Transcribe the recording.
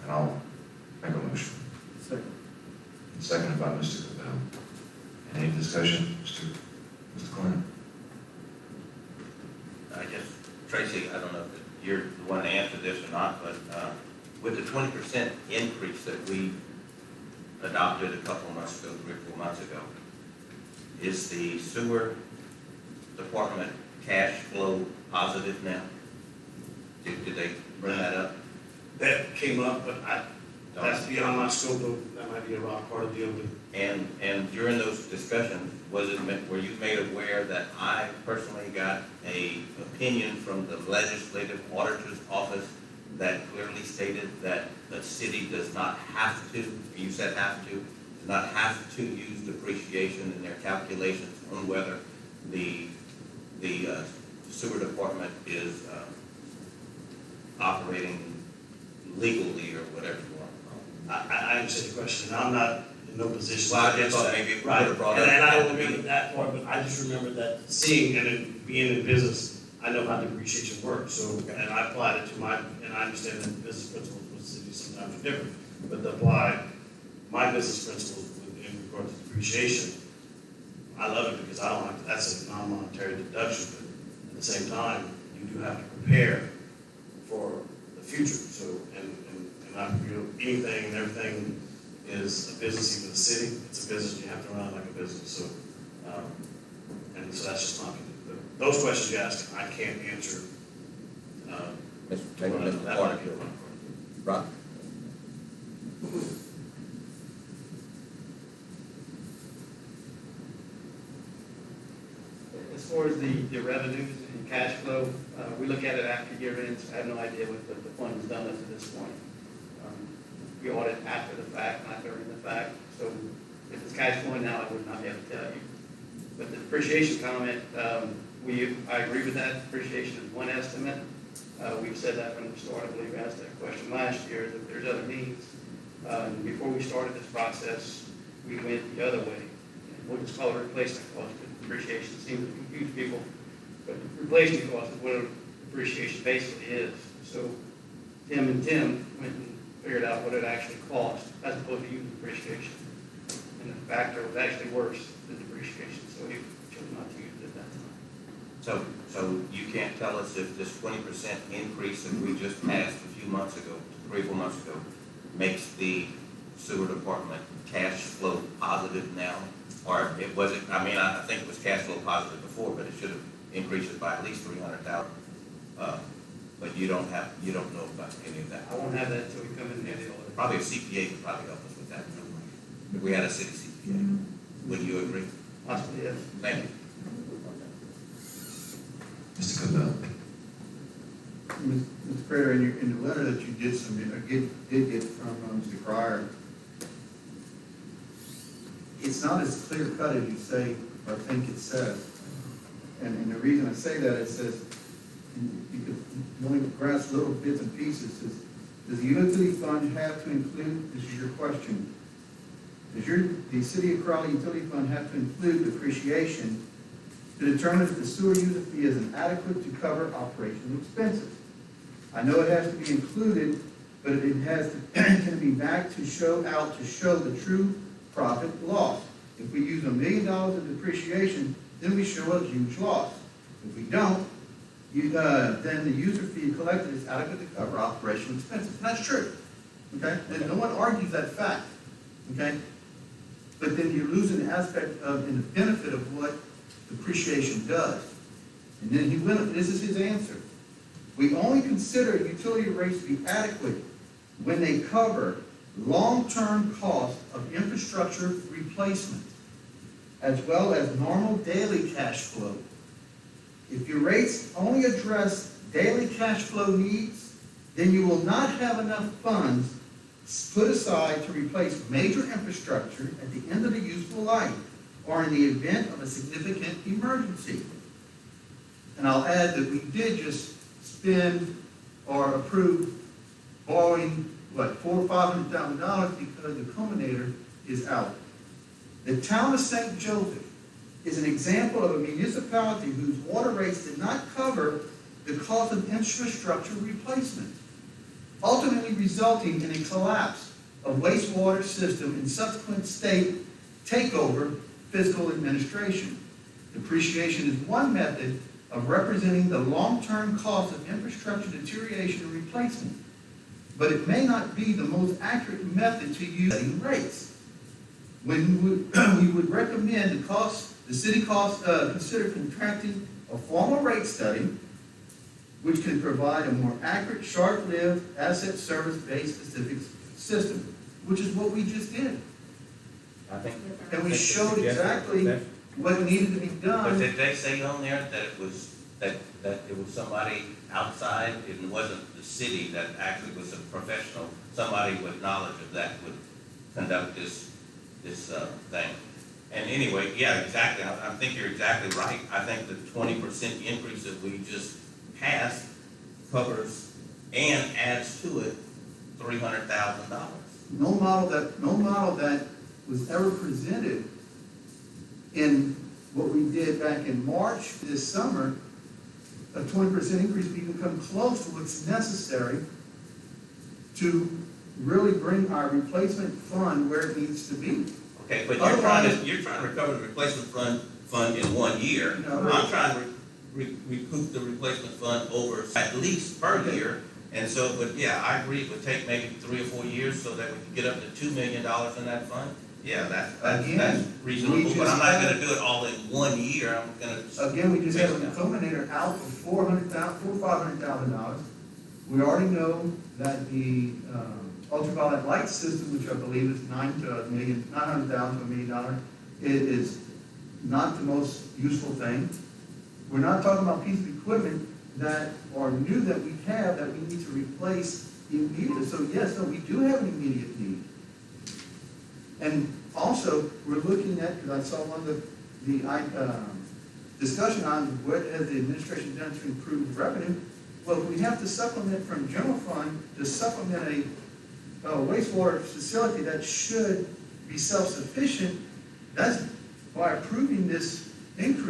And I'll make a motion. Second. Seconded by Mr. Cabell. Any discussion, Mr. Corner? I guess, Tracy, I don't know if you're the one to answer this or not, but with the 20% increase that we adopted a couple of months ago, 3 or 4 months ago, is the sewer department cash flow positive now? Did they bring that up? That came up, but that's beyond my scope of, that might be a rock hard deal with. And during those discussions, were you made aware that I personally got a opinion from the legislative auditor's office that clearly stated that the city does not have to, you said have to, does not have to use depreciation in their calculations on whether the sewer department is operating legally or whatever you want. I understand the question, and I'm not in no position. Well, I just thought maybe it would Right, have brought and up. I don't remember that part, but I just remember that seeing and then being in business, I know how depreciation works, so, and I applied it to my, and I understand that business principles with cities sometimes are different, but to apply my business principles in regard to depreciation, I love it because I don't have to, that's a non-monetary deduction, but at the same time, you do have to prepare for the future, so, and I feel anything and everything is a business, even the city, it's a business, you have to run it like a business, so, and so that's just my opinion. But those questions you ask, I can't answer. Mr. Carter. Rob? As far as the revenues and cash flow, we look at it after year end, so I have no idea what the fund has done up to this point. We audit after the fact, not during the fact, so if it's cash flowing now, I would not be able to tell you. But the depreciation comment, I agree with that. Depreciation is one estimate. We've said that from the start. I believe we asked that question last year, that there's other means. Before we started this process, we went the other way. And we'll just call it replacement cost. Depreciation seems to confuse people, but replacement cost is what a depreciation basically is. So Tim went and figured out what it actually cost, as opposed to using depreciation. And the factor was actually worse than depreciation, so he chose not to use it at that time. So you can't tell us if this 20% increase that we just passed a few months ago, 3 or 4 months ago, makes the sewer department cash flow positive now? Or it wasn't, I mean, I think it was cash flow positive before, but it should have increased it by at least 300,000. But you don't know about any of that. I won't have that until we come in and do the audit. Probably a CPA could probably help us with that. If we had a city CPA, would you agree? Possibly, yes. Thank you. Mr. Cabell? Mr. Prater, in the letter that you did get from Mr. Cryer, it's not as clear cut as you say or think it says. And the reason I say that, it says, you could only grasp little bits and pieces. Does the utility fund have to include, this is your question, does the City of Crowley utility fund have to include depreciation to determine if the sewer user fee is inadequate to cover operational expenses? I know it has to be included, but it has to can be back to show the true profit loss. If we use $1 million of depreciation, then we show a huge loss. If we don't, then the user fee collected is adequate to cover operational expenses. And that's true. Okay? And no one argues that fact. Okay? But then you're losing the aspect of and the benefit of what depreciation does. And then he went, this is his answer. We only consider utility rates to be adequate when they cover long-term costs of infrastructure replacement, as well as normal daily cash flow. If your rates only address daily cash flow needs, then you will not have enough funds put aside to replace major infrastructure at the end of the useful life or in the event of a significant emergency. And I'll add that we did just spend or approve borrowing, $400,000 or $500,000 because the culminator is out. The town of St. Joseph is an example of a municipality whose water rates did not cover the cost of infrastructure replacement. ultimately resulting in a collapse of wastewater system and subsequent state takeover fiscal administration. Depreciation is one method of representing the long-term cost of infrastructure deterioration and replacement, but it may not be the most accurate method to use setting rates. When we would recommend the city consider contracting a formal rate study which can provide a more accurate, short-lived, asset service-based specific system, which is what we just did. I think. And we showed exactly what needed to be But done. did they say on there that it was, that it was somebody outside, it wasn't the city that actually was a professional, somebody with knowledge of that would conduct this thing? And anyway, yeah, exactly, I think you're exactly right. I think the 20% increase that we just passed covers and adds to it $300,000. No model that was ever presented in what we did back in March this summer, a 20% increase would even come close to what's necessary to really bring our replacement fund where it needs to be. Okay, but you're trying to recover the replacement fund in 1 year. No. I'm trying to recoup the replacement fund over at least per year. And so, but yeah, I agree, it would take maybe 3 or 4 years so that we can get up to $2 million in that fund. Yeah, that's reasonable, but I'm not gonna do it all in 1 year. I'm gonna. Again, we just had a culminator out for $500,000. We already know that the ultraviolet light system, which I believe is $900,000 to $1 million, it is not the most useful thing. We're not talking about pieces of equipment that are new that we have that we need to replace immediately. So yes, no, we do have an immediate need. And also, we're looking at, because I saw one of the discussion on what has the administration done to improve revenue. Well, if we have to supplement from general fund to supplement a wastewater facility that should be self-sufficient, that's by approving this increase.